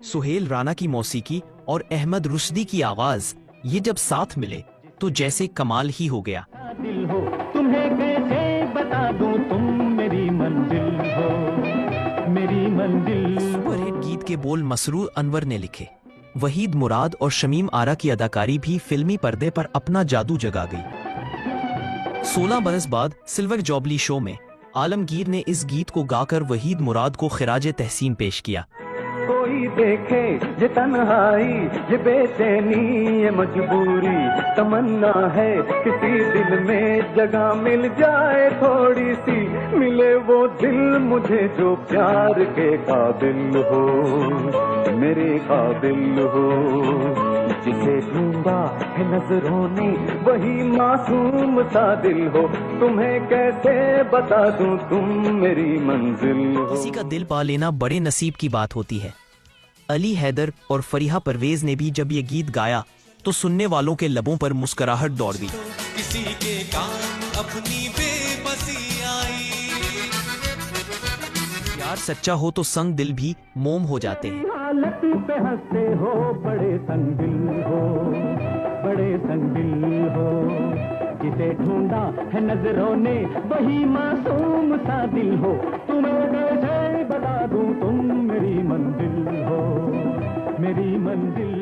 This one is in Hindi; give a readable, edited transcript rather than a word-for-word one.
सुहेल राना की मौसीकी और अहमद रुश्दी की आवाज, ये जब साथ मिले तो जैसे कमाल ही हो गया। दिल हो तुम्हें कैसे बता दूं, तुम मेरी मंजिल हो, मेरी मंजिल। सुपरहिट गीत के बोल मसरूर अनवर ने लिखे। वहीद मुराद और शमीम आरा की अदाकारी भी फिल्मी पर्दे पर अपना जादू जगा गई। 16 बरस बाद सिल्वर जॉबली शो में आलमगीर ने इस गीत को गाकर वहीद मुराद को खिराजे तहसीन पेश किया। कोई देखे ये तन्हाई, ये बेचैनी, ये मजबूरी, तमन्ना है किसी दिल में जगह मिल जाए थोड़ी सी, मिले वो दिल मुझे जो प्यार के काबिल हो, मेरे काबिल हो, जिसे ढूंढा है नजरों ने वही मासूम सा दिल हो, तुम्हें कैसे बता दूं, तुम मेरी मंजिल हो। किसी का दिल पा लेना बड़े नसीब की बात होती है। अली हैदर और फरीहा परवेज ने भी जब ये गीत गाया तो सुनने वालों के लबों पर मुस्कुराहट दौड़ गई। किसी के काम अपनी बेबसी आई, प्यार सच्चा हो तो संग दिल भी मोम हो जाते हैं। हालत पे हंसते हो, बड़े संग हो, बड़े संग हो, जिसे ढूंढा है नजरों ने वही मासूम सा दिल हो, तुम्हें कैसे बता दूं, तुम मेरी मंजिल हो, मेरी मंजिल।